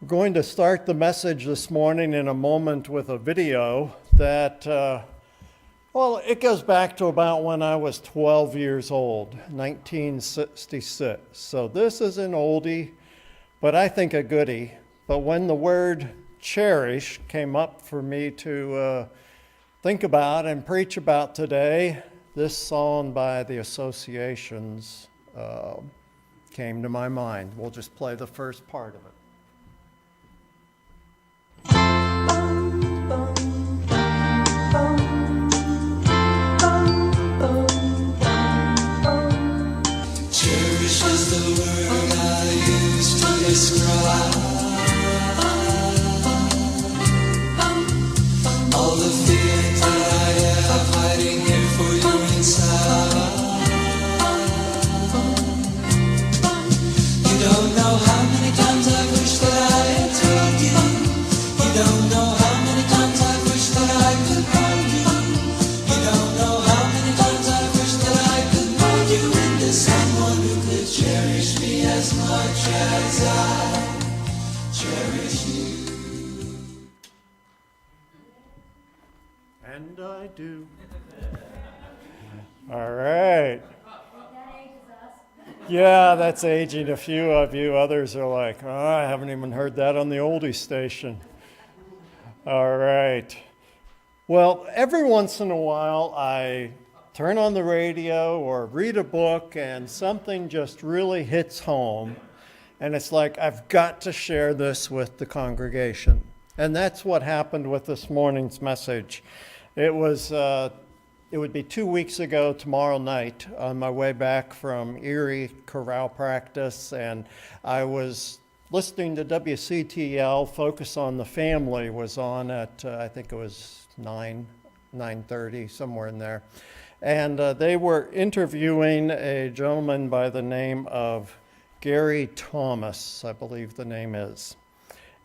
We're going to start the message this morning in a moment with a video that, it goes back to about when I was 12 years old, 1966. So this is an oldie, but I think a goodie. But when the word cherish came up for me to think about and preach about today, this song by the Associations came to my mind. We'll just play the first part of it. Cherish is the word I use to describe all the feelings that I have hiding here for you inside. You don't know how many times I wish that I had told you. You don't know how many times I wish that I could hold you. You don't know how many times I wish that I could mold you into someone who could cherish me as much as I cherish you. And I do. All right. Yeah, that's aging a few of you. Others are like, I haven't even heard that on the oldie station. All right. Well, every once in a while, I turn on the radio or read a book and something just really hits home. And it's like, I've got to share this with the congregation. And that's what happened with this morning's message. It would be 2 weeks ago tomorrow night on my way back from Erie chorale practice, and I was listening to WCTL. Focus on the Family was on at, I think it was 9:30, somewhere in there. And they were interviewing a gentleman by the name of Gary Thomas, I believe the name is.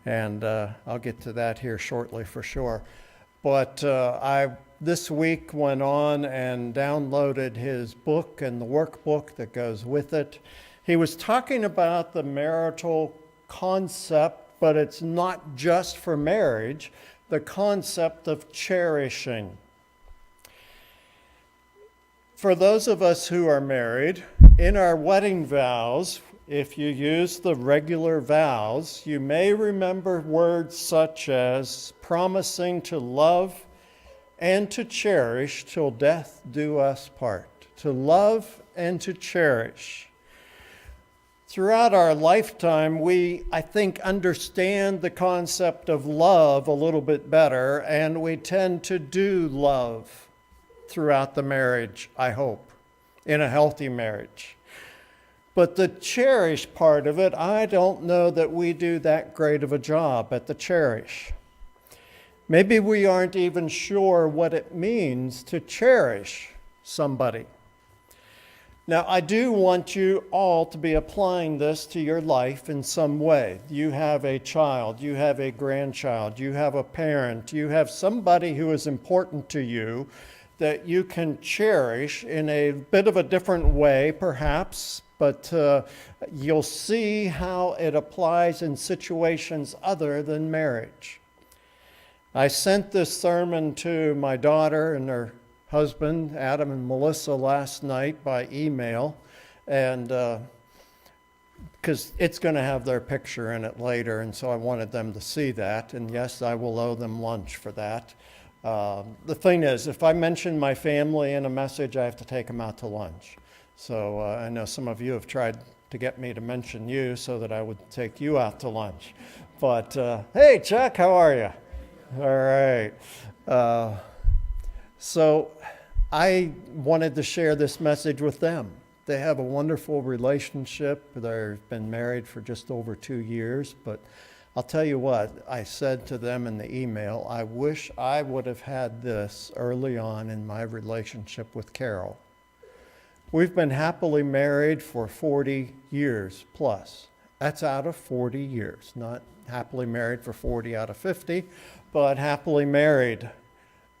And I'll get to that here shortly for sure. But I this week went on and downloaded his book and the workbook that goes with it. He was talking about the marital concept, but it's not just for marriage, the concept of cherishing. For those of us who are married, in our wedding vows, if you use the regular vows, you may remember words such as promising to love and to cherish till death do us part. To love and to cherish. Throughout our lifetime, we, I think, understand the concept of love a little bit better, and we tend to do love throughout the marriage, I hope, in a healthy marriage. But the cherish part of it, I don't know that we do that great of a job at the cherish. Maybe we aren't even sure what it means to cherish somebody. Now, I do want you all to be applying this to your life in some way. You have a child, you have a grandchild, you have a parent, you have somebody who is important to you that you can cherish in a bit of a different way, perhaps, but you'll see how it applies in situations other than marriage. I sent this sermon to my daughter and her husband, Adam and Melissa, last night by email, and because it's going to have their picture in it later, and so I wanted them to see that, and yes, I will owe them lunch for that. The thing is, if I mention my family in a message, I have to take them out to lunch. So I know some of you have tried to get me to mention you so that I would take you out to lunch. But hey, Chuck, how are you? All right. So I wanted to share this message with them. They have a wonderful relationship. They've been married for just over 2 years. But I'll tell you what, I said to them in the email, I wish I would have had this early on in my relationship with Carol. We've been happily married for 40 years plus. That's out of 40 years, not happily married for 40 out of 50, but happily married.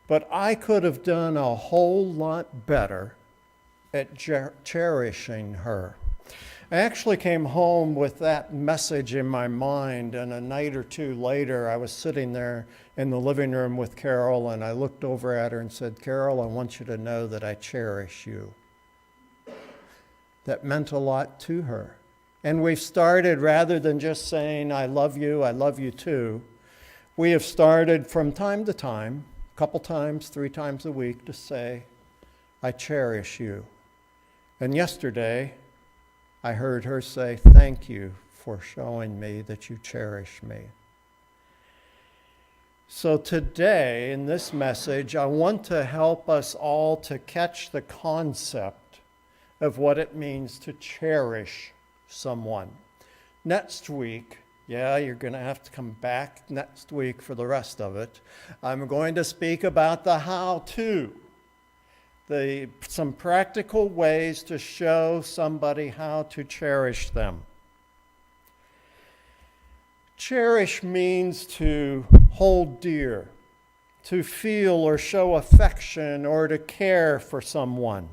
But I could have done a whole lot better at cherishing her. I actually came home with that message in my mind, and a night or two later, I was sitting there in the living room with Carol, and I looked over at her and said, Carol, I want you to know that I cherish you. That meant a lot to her. And we've started, rather than just saying, I love you too, we have started from time to time, a couple times, 3 times a week, to say, I cherish you. And yesterday, I heard her say, thank you for showing me that you cherish me. So today, in this message, I want to help us all to catch the concept of what it means to cherish someone. Next week, you're going to have to come back next week for the rest of it. I'm going to speak about the how-to. Some practical ways to show somebody how to cherish them. Cherish means to hold dear, to feel or show affection or to care for someone.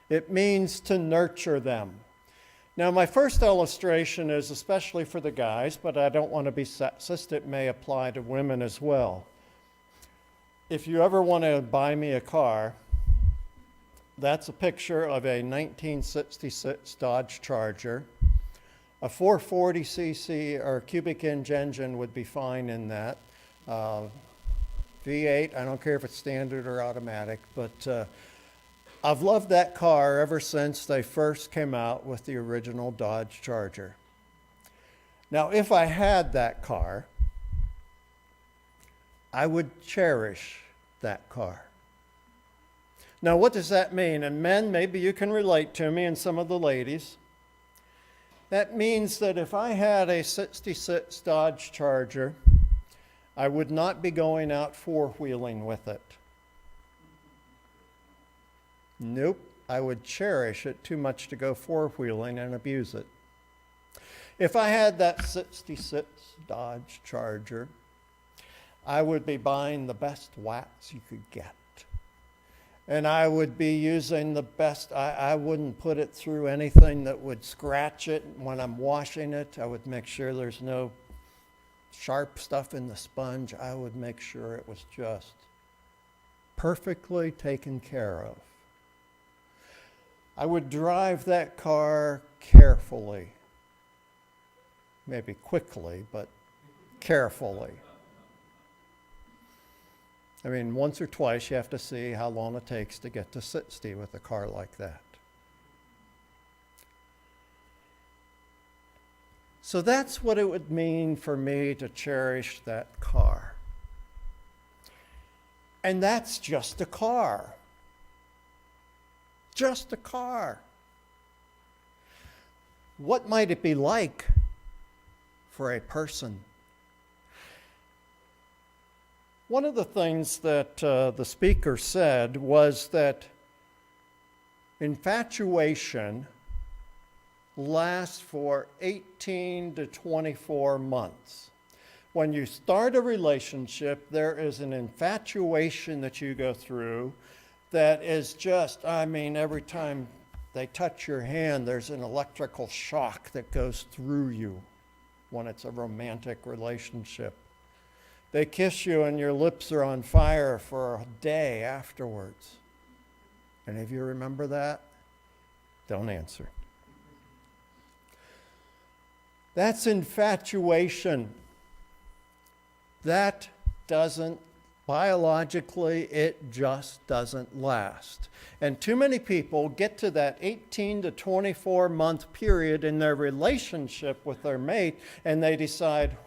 It means to nurture them. Now, my first illustration is especially for the guys, but I don't want to be sexist. It may apply to women as well. If you ever want to buy me a car, that's a picture of a 1966 Dodge Charger. A 440cc or cubic inch engine would be fine in that. V8, I don't care if it's standard or automatic, but I've loved that car ever since they first came out with the original Dodge Charger. Now, if I had that car, I would cherish that car. Now, what does that mean? And men, maybe you can relate to me, and some of the ladies. That means that if I had a 66 Dodge Charger, I would not be going out four-wheeling with it. Nope, I would cherish it too much to go four-wheeling and abuse it. If I had that 66 Dodge Charger, I would be buying the best wax you could get. And I would be using the best, I wouldn't put it through anything that would scratch it. When I'm washing it, I would make sure there's no sharp stuff in the sponge. I would make sure it was just perfectly taken care of. I would drive that car carefully. Maybe quickly, but carefully. I mean, once or twice you have to see how long it takes to get to 60 with a car like that. So that's what it would mean for me to cherish that car. And that's just a car. Just a car. What might it be like for a person? One of the things that the speaker said was that infatuation lasts for 18 to 24 months. When you start a relationship, there is an infatuation that you go through that is just, every time they touch your hand, there's an electrical shock that goes through you when it's a romantic relationship. They kiss you and your lips are on fire for a day afterwards. Any of you remember that? Don't answer. That's infatuation. That doesn't, biologically, it just doesn't last. And too many people get to that 18 to 24 month period in their relationship with their mate and they decide,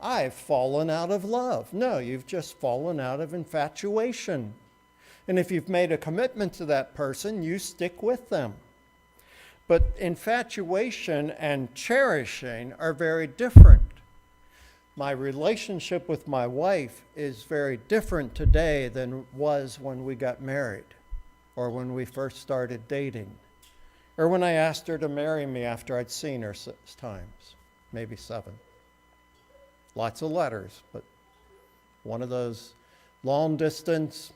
I've fallen out of love. No, you've just fallen out of infatuation. And if you've made a commitment to that person, you stick with them. But infatuation and cherishing are very different. My relationship with my wife is very different today than it was when we got married, or when we first started dating, or when I asked her to marry me after I'd seen her 6 times, maybe 7. Lots of letters, but one of those long distance,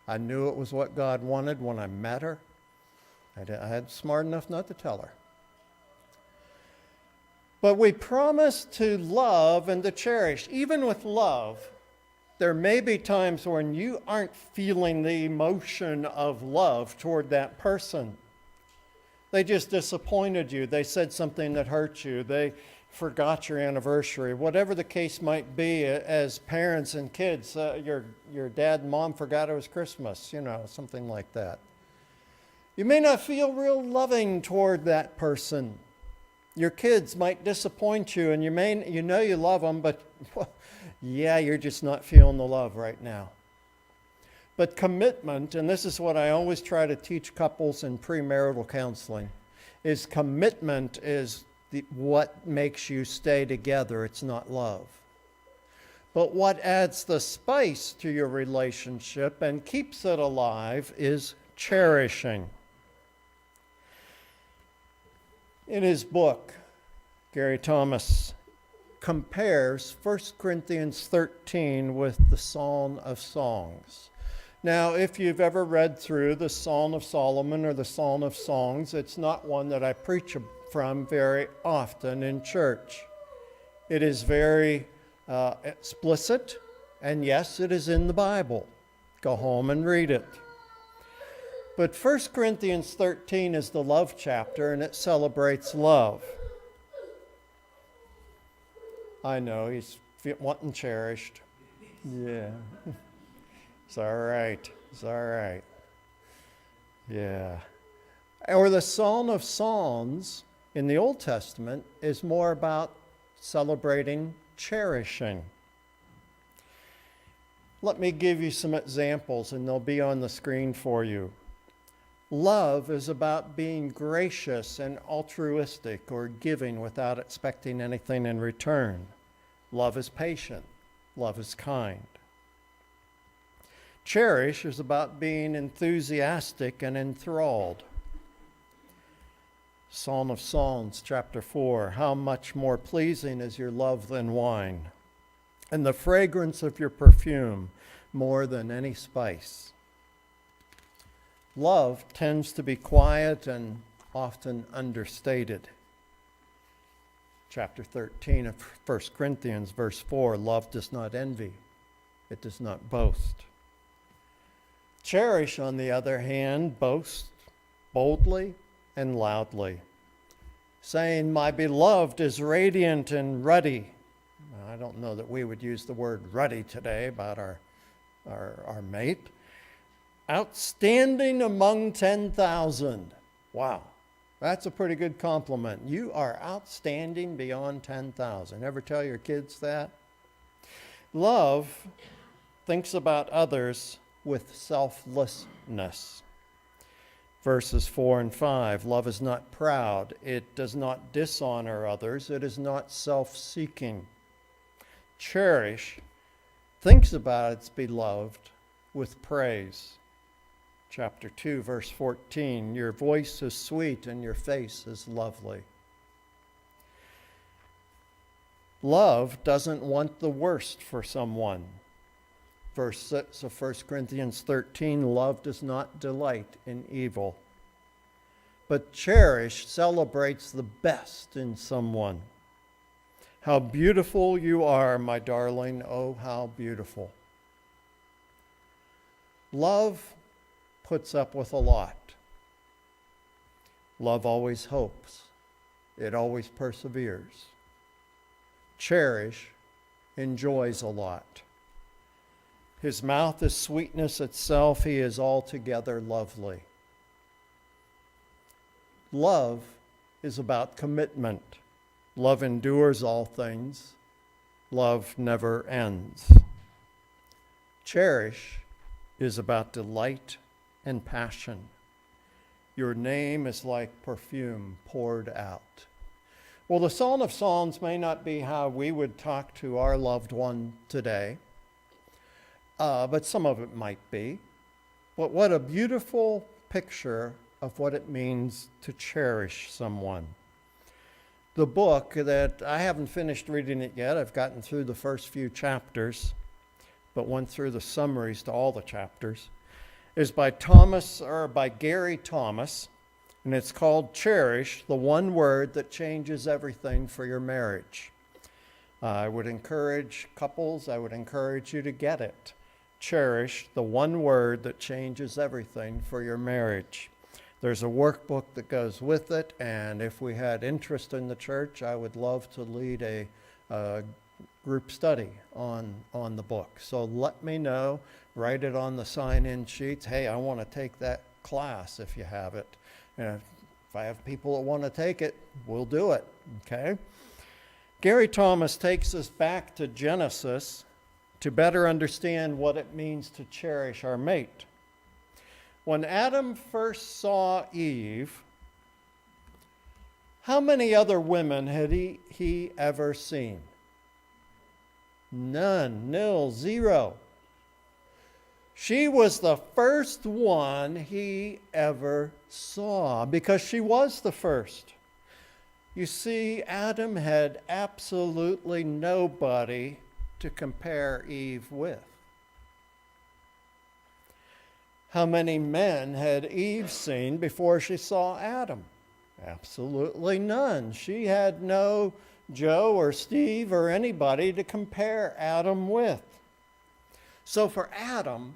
I knew it was what God wanted when I met her. I had smart enough not to tell her. But we promise to love and to cherish. Even with love, there may be times when you aren't feeling the emotion of love toward that person. They just disappointed you. They said something that hurt you. They forgot your anniversary. Whatever the case might be, as parents and kids, your dad and mom forgot it was Christmas, something like that. You may not feel real loving toward that person. Your kids might disappoint you, and you know you love them, but yeah, you're just not feeling the love right now. But commitment, and this is what I always try to teach couples in premarital counseling, is commitment is what makes you stay together. It's not love. But what adds the spice to your relationship and keeps it alive is cherishing. In his book, Gary Thomas compares 1 Corinthians 13 with the Song of Songs. Now, if you've ever read through the Song of Solomon or the Song of Songs, it's not one that I preach from very often in church. It is very explicit, and yes, it is in the Bible. Go home and read it. But 1 Corinthians 13 is the love chapter, and it celebrates love. I know, he's wanting cherished. Yeah. It's all right. It's all right. Yeah. Or the Song of Songs in the Old Testament is more about celebrating cherishing. Let me give you some examples, and they'll be on the screen for you. Love is about being gracious and altruistic, or giving without expecting anything in return. Love is patient. Love is kind. Cherish is about being enthusiastic and enthralled. Song of Songs, chapter 4, how much more pleasing is your love than wine, and the fragrance of your perfume more than any spice. Love tends to be quiet and often understated. Chapter 13 of 1 Corinthians, verse 4, love does not envy. It does not boast. Cherish, on the other hand, boasts boldly and loudly, saying, my beloved is radiant and ruddy. Now, I don't know that we would use the word ruddy today about our mate. Outstanding among 10,000. Wow, that's a pretty good compliment. You are outstanding beyond 10,000. Ever tell your kids that? Love thinks about others with selflessness. Verses 4 and 5, love is not proud. It does not dishonor others. It is not self-seeking. Cherish thinks about its beloved with praise. Chapter 2, verse 14, your voice is sweet and your face is lovely. Love doesn't want the worst for someone. Verse 6 of 1 Corinthians 13, love does not delight in evil. But cherish celebrates the best in someone. How beautiful you are, my darling, oh, how beautiful. Love puts up with a lot. Love always hopes. It always perseveres. Cherish enjoys a lot. His mouth is sweetness itself. He is altogether lovely. Love is about commitment. Love endures all things. Love never ends. Cherish is about delight and passion. Your name is like perfume poured out. Well, the Song of Songs may not be how we would talk to our loved one today, but some of it might be. But what a beautiful picture of what it means to cherish someone. The book that I haven't finished reading it yet, I've gotten through the first few chapters, but went through the summaries to all the chapters, is by Gary Thomas, And it's called Cherish, the one word that changes everything for your marriage. I would encourage couples, I would encourage you to get it. Cherish, the one word that changes everything for your marriage. There's a workbook that goes with it, and if we had interest in the church, I would love to lead a group study on the book. So let me know, write it on the sign-in sheets. Hey, I want to take that class if you have it. And if I have people that want to take it, we'll do it, okay? Gary Thomas takes us back to Genesis to better understand what it means to cherish our mate. When Adam first saw Eve, how many other women had he ever seen? None, nil, zero. She was the first one he ever saw because she was the first. You see, Adam had absolutely nobody to compare Eve with. How many men had Eve seen before she saw Adam? Absolutely none. She had no Joe or Steve or anybody to compare Adam with. So for Adam,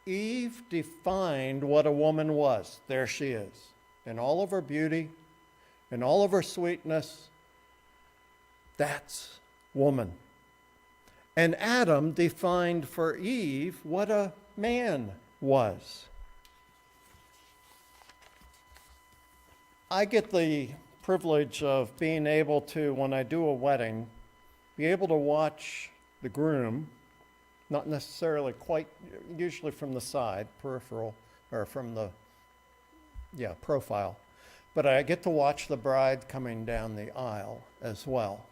Eve defined what a woman was. There she is, in all of her beauty, in all of her sweetness. That's woman. And Adam defined for Eve what a man was. I get the privilege of being able to, when I do a wedding, be able to watch the groom, not necessarily quite, usually from the side, peripheral, or from the, profile. But I get to watch the bride coming down the aisle as well.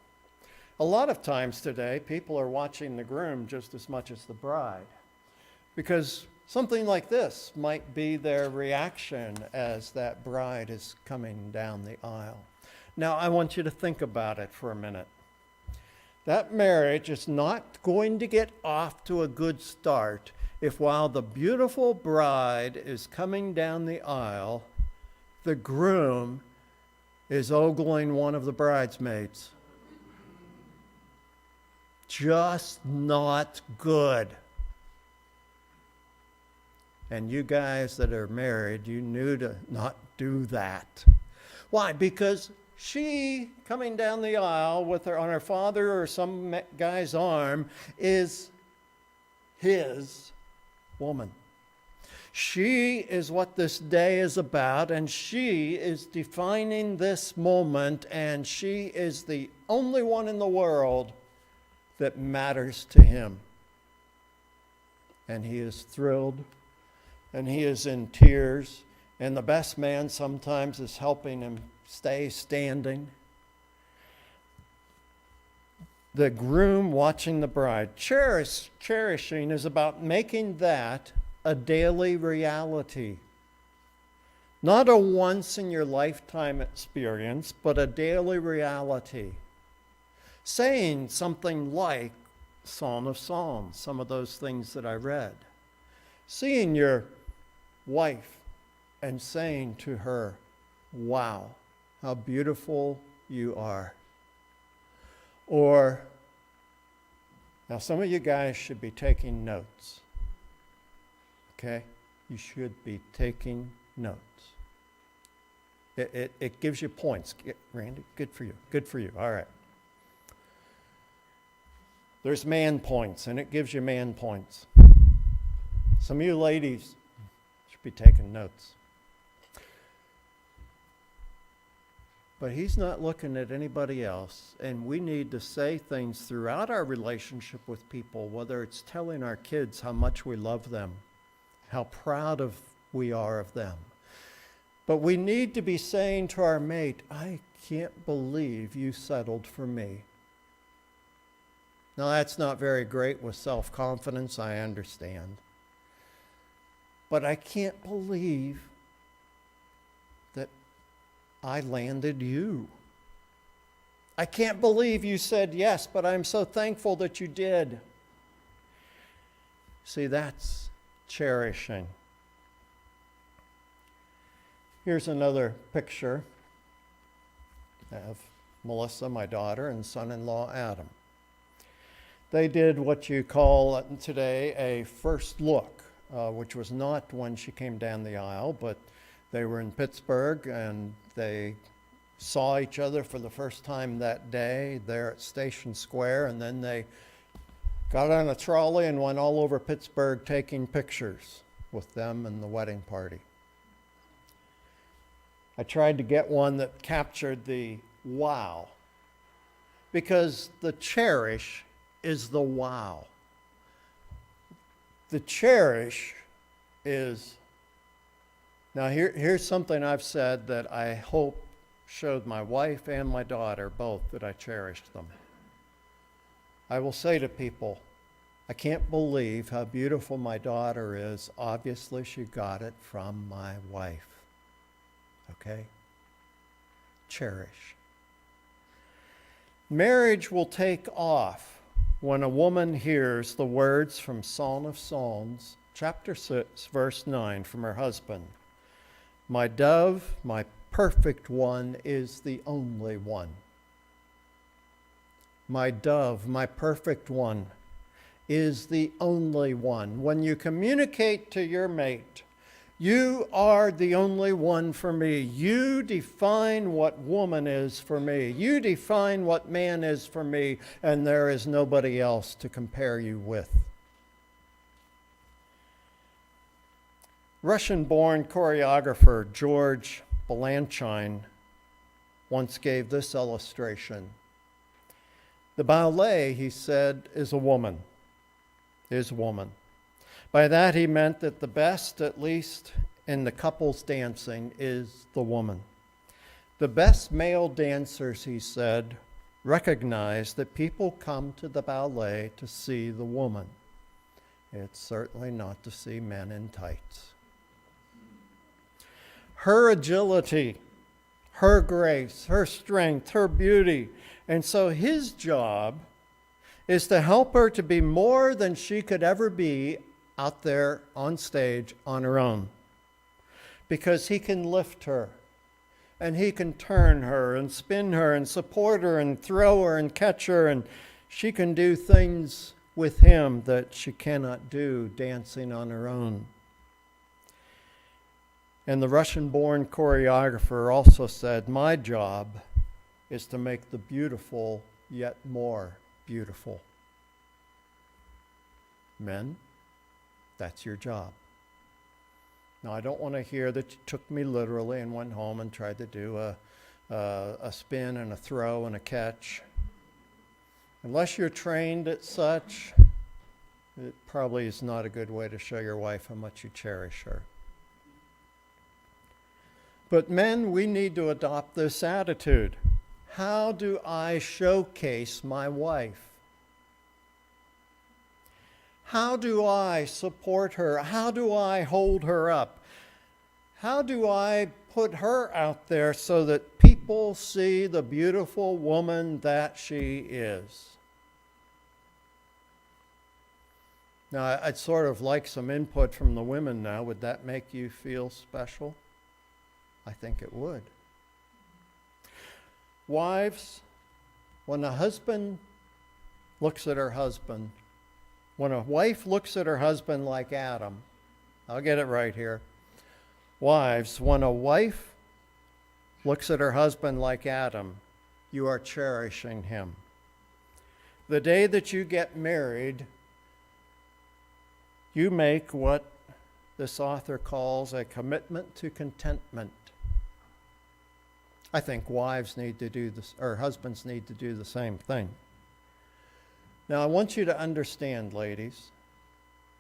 A lot of times today, people are watching the groom just as much as the bride, because something like this might be their reaction as that bride is coming down the aisle. Now, I want you to think about it for a minute. That marriage is not going to get off to a good start if while the beautiful bride is coming down the aisle, the groom is ogling one of the bridesmaids. Just not good. And you guys that are married, you knew to not do that. Why? Because she coming down the aisle with her on her father or some guy's arm is his woman. She is what this day is about, and she is defining this moment, and she is the only one in the world that matters to him. And he is thrilled, and he is in tears, and the best man sometimes is helping him stay standing. The groom watching the bride. Cherishing is about making that a daily reality. Not a once in your lifetime experience, but a daily reality. Saying something like Song of Psalms, some of those things that I read. Seeing your wife and saying to her, wow, how beautiful you are. Or, now some of you guys should be taking notes. Okay? You should be taking notes. It gives you points. Randy, good for you. Good for you. All right. There's man points, and it gives you man points. Some of you ladies should be taking notes. But he's not looking at anybody else, and we need to say things throughout our relationship with people, whether it's telling our kids how much we love them, how proud we are of them. But we need to be saying to our mate, I can't believe you settled for me. Now, that's not very great with self-confidence, I understand. But I can't believe that I landed you. I can't believe you said yes, but I'm so thankful that you did. See, that's cherishing. Here's another picture of Melissa, my daughter, and son-in-law Adam. They did what you call today a first look, which was not when she came down the aisle, but they were in Pittsburgh and they saw each other for the first time that day there at Station Square, and then they got on a trolley and went all over Pittsburgh taking pictures with them and the wedding party. I tried to get one that captured the wow, because the cherish is the wow. The cherish is, now here's something I've said that I hope showed my wife and my daughter both that I cherished them. I will say to people, I can't believe how beautiful my daughter is. Obviously, she got it from my wife. Okay? Cherish. Marriage will take off when a woman hears the words from Song of Songs, chapter 6, verse 9, from her husband. My dove, my perfect one, is the only one. My dove, my perfect one, is the only one. When you communicate to your mate, you are the only one for me. You define what woman is for me. You define what man is for me, and there is nobody else to compare you with. Russian-born choreographer George Balanchine once gave this illustration. The ballet, he said, is woman. By that he meant that the best, at least in the couples dancing, is the woman. The best male dancers, he said, recognize that people come to the ballet to see the woman. It's certainly not to see men in tights. Her agility, her grace, her strength, her beauty. And so his job is to help her to be more than she could ever be out there on stage on her own. Because he can lift her, and he can turn her and spin her and support her and throw her and catch her, and she can do things with him that she cannot do dancing on her own. And the Russian-born choreographer also said, my job is to make the beautiful yet more beautiful. Men, that's your job. Now, I don't want to hear that you took me literally and went home and tried to do a spin and a throw and a catch. Unless you're trained at such, it probably is not a good way to show your wife how much you cherish her. But men, we need to adopt this attitude. How do I showcase my wife? How do I support her? How do I hold her up? How do I put her out there so that people see the beautiful woman that she is? Now, I'd sort of like some input from the women now. Would that make you feel special? I think it would. Wives, when a husband looks at her husband, when a wife looks at her husband like Adam, I'll get it right here. Wives, when a wife looks at her husband like Adam, you are cherishing him. The day that you get married, you make what this author calls a commitment to contentment. I think wives need to do this, or husbands need to do the same thing. Now, I want you to understand, ladies,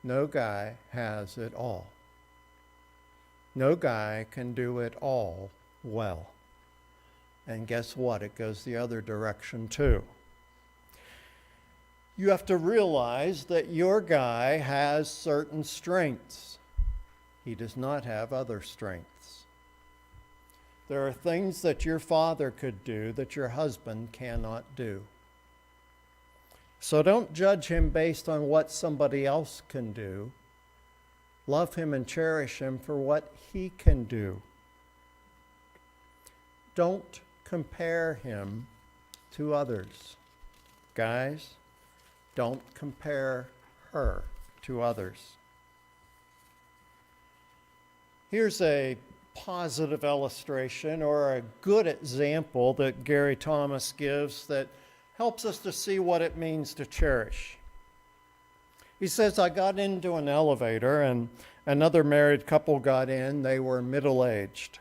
no guy has it all. No guy can do it all well. And guess what? It goes the other direction too. You have to realize that your guy has certain strengths. He does not have other strengths. There are things that your father could do that your husband cannot do. So don't judge him based on what somebody else can do. Love him and cherish him for what he can do. Don't compare him to others. Guys, don't compare her to others. Here's a positive illustration or a good example that Gary Thomas gives that helps us to see what it means to cherish. He says, I got into an elevator and another married couple got in. They were middle-aged.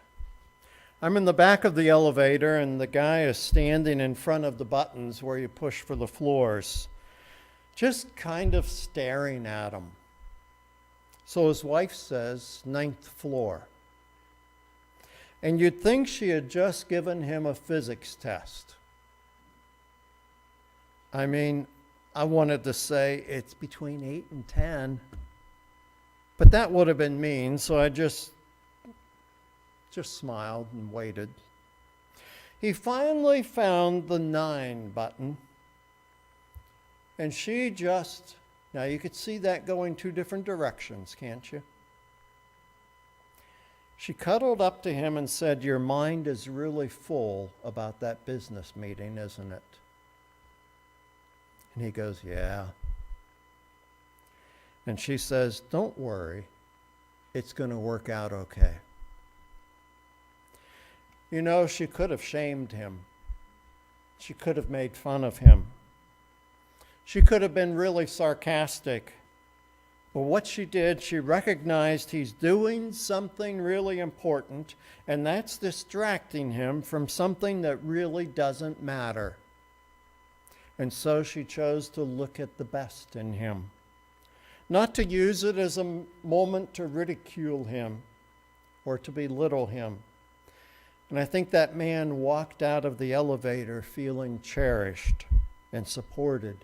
I'm in the back of the elevator and the guy is standing in front of the buttons where you push for the floors, just kind of staring at him. So his wife says, 9th floor. And you'd think she had just given him a physics test. I mean, I wanted to say it's between 8 and 10, but that would have been mean, so I just smiled and waited. He finally found the 9 button, and she just, now you could see that going 2 different directions, can't you? She cuddled up to him and said, your mind is really full about that business meeting, isn't it? And he goes, yeah. And she says, don't worry, it's going to work out okay. You know, she could have shamed him. She could have made fun of him. She could have been really sarcastic. But what she did, she recognized he's doing something really important, and that's distracting him from something that really doesn't matter. And so she chose to look at the best in him, not to use it as a moment to ridicule him or to belittle him. And I think that man walked out of the elevator feeling cherished and supported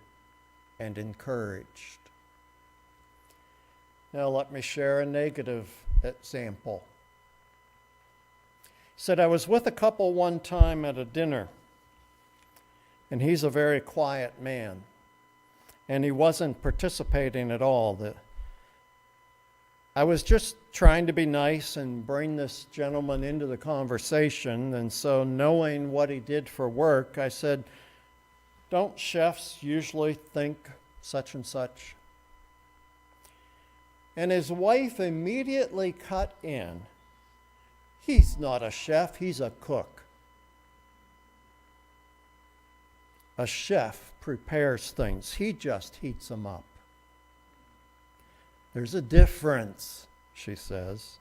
and encouraged. Now let me share a negative example. He said, I was with a couple one time at a dinner, and he's a very quiet man, and he wasn't participating at all. I was just trying to be nice and bring this gentleman into the conversation, and so knowing what he did for work, I said, don't chefs usually think such and such? And his wife immediately cut in. He's not a chef, he's a cook. A chef prepares things, he just heats them up. There's a difference, she says.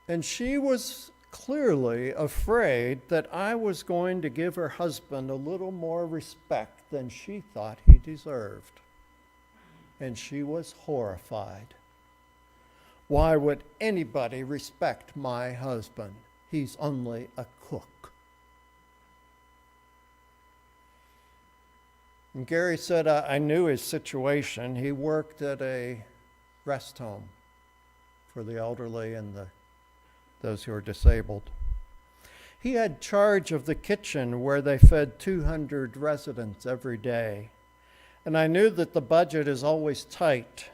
And she was clearly afraid that I was going to give her husband a little more respect than she thought he deserved. And she was horrified. Why would anybody respect my husband? He's only a cook. And Gary said, I knew his situation. He worked at a rest home for the elderly and those who are disabled. He had charge of the kitchen where they fed 200 residents every day. And I knew that the budget is always tight.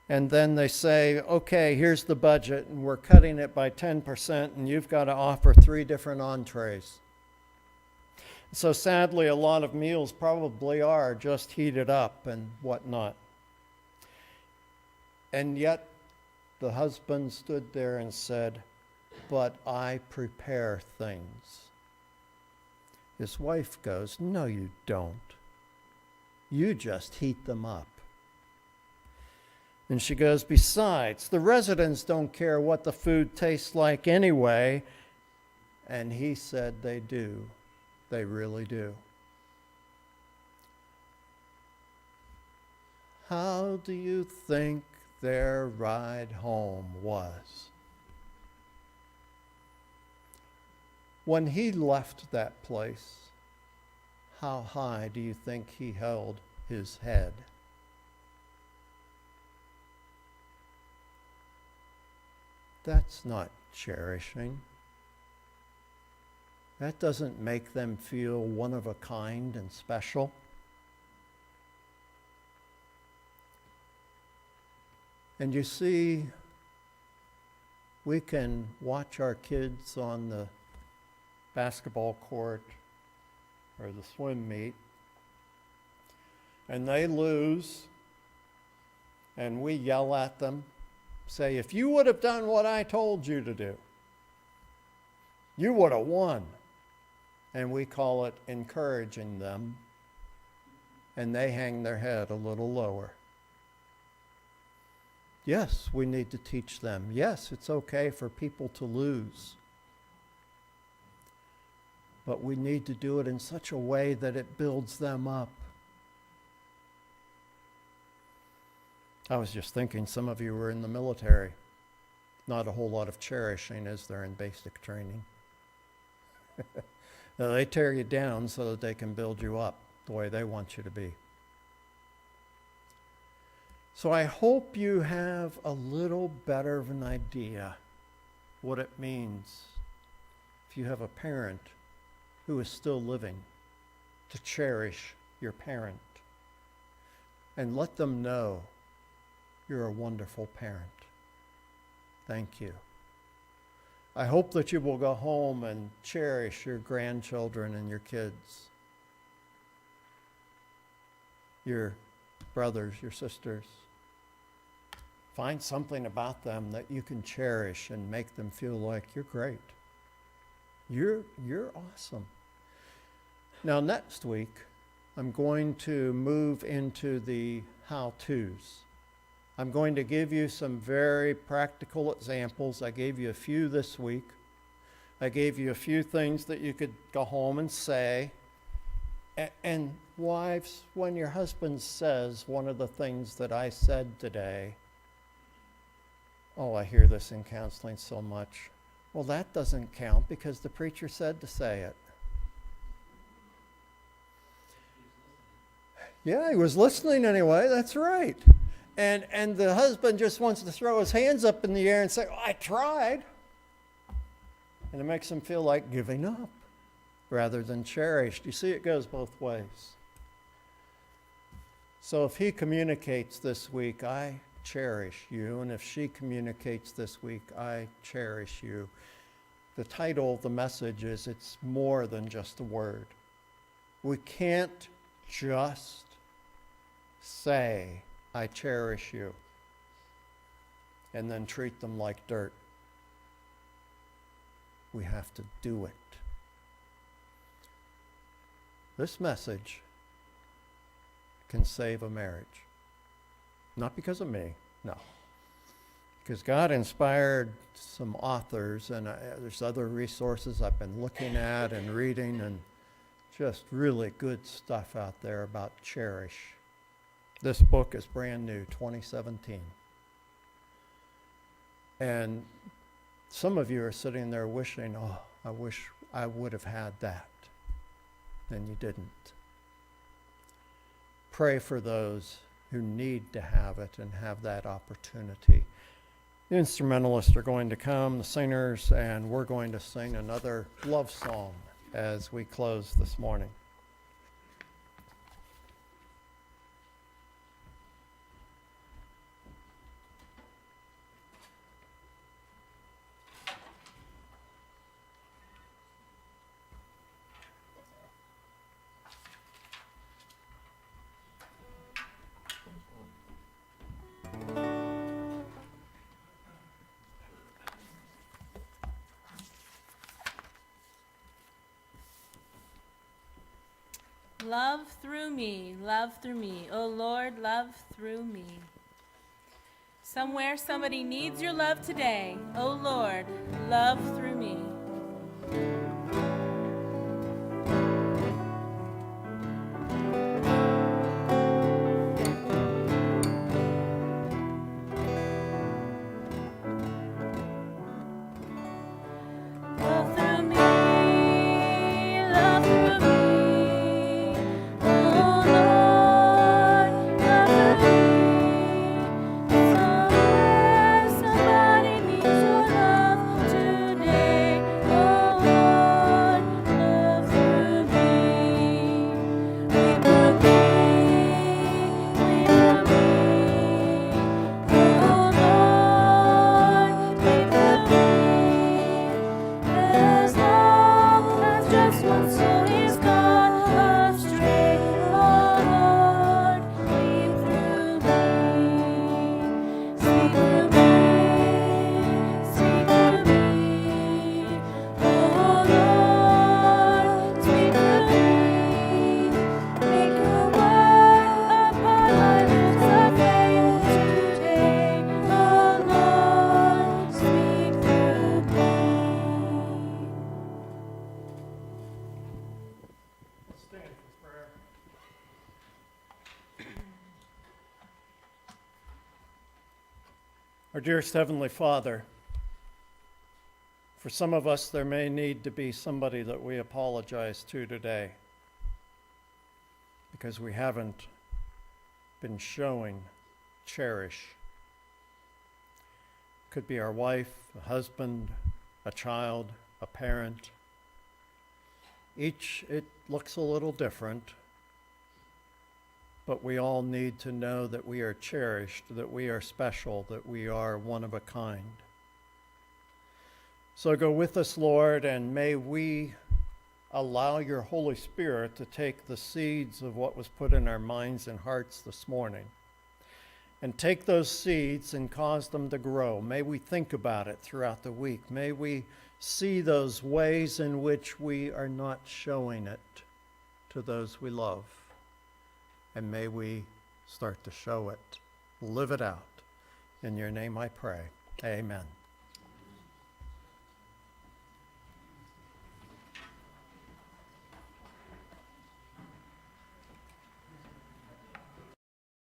And then they say, okay, here's the budget, and we're cutting it by 10%, and you've got to offer 3 different entrees. So sadly, a lot of meals probably are just heated up and whatnot. And yet, the husband stood there and said, but I prepare things. His wife goes, no, you don't. You just heat them up. And she goes, besides, the residents don't care what the food tastes like anyway. And he said they do. They really do. How do you think their ride home was? When he left that place, how high do you think he held his head? That's not cherishing. That doesn't make them feel one of a kind and special. And you see, we can watch our kids on the basketball court or the swim meet, and they lose, and we yell at them, say, if you would have done what I told you to do, you would have won. And we call it encouraging them, and they hang their head a little lower. Yes, we need to teach them. Yes, it's okay for people to lose. But we need to do it in such a way that it builds them up. I was just thinking, some of you were in the military. Not a whole lot of cherishing, is there, in basic training? Now, they tear you down so that they can build you up the way they want you to be. So I hope you have a little better of an idea what it means if you have a parent who is still living, to cherish your parent and let them know you're a wonderful parent. Thank you. I hope that you will go home and cherish your grandchildren and your kids, your brothers, your sisters. Find something about them that you can cherish and make them feel like you're great. You're awesome. Now, next week, I'm going to move into the how-tos. I'm going to give you some very practical examples. I gave you a few this week. I gave you a few things that you could go home and say. And wives, when your husband says one of the things that I said today, oh, I hear this in counseling so much. Well, that doesn't count because the preacher said to say it. Yeah, he was listening anyway, that's right. And the husband just wants to throw his hands up in the air and say, oh, I tried. And it makes him feel like giving up rather than cherished. You see, it goes both ways. So if he communicates this week, I cherish you, and if she communicates this week, I cherish you. The title of the message is, it's more than just a word. We can't just say, I cherish you, and then treat them like dirt. We have to do it. This message can save a marriage. Not because of me, no. Because God inspired some authors, and there's other resources I've been looking at and reading, and just really good stuff out there about Cherish. This book is brand new, 2017. And some of you are sitting there wishing, oh, I wish I would have had that. And you didn't. Pray for those who need to have it and have that opportunity. The instrumentalists are going to come, the singers, and we're going to sing another love song as we close this morning. Love through me, oh Lord, love through me. Somewhere somebody needs your love today, oh Lord, love through me. Today soul is gone astray. Oh Lord, speak through me. Speak through me. Speak through me. Oh Lord, speak through me. Make your word upon my lips a faith today. Oh Lord, speak through me. Stand for prayer. Our dearest Heavenly Father, for some of us, there may need to be somebody that we apologize to today because we haven't been showing cherish. Could be our wife, a husband, a child, a parent. Each, it looks a little different, but we all need to know that we are cherished, that we are special, that we are one of a kind. So go with us, Lord, and may we allow your Holy Spirit to take the seeds of what was put in our minds and hearts this morning and take those seeds and cause them to grow. May we think about it throughout the week. May we see those ways in which we are not showing it to those we love. And may we start to show it, live it out. In your name I pray. Amen.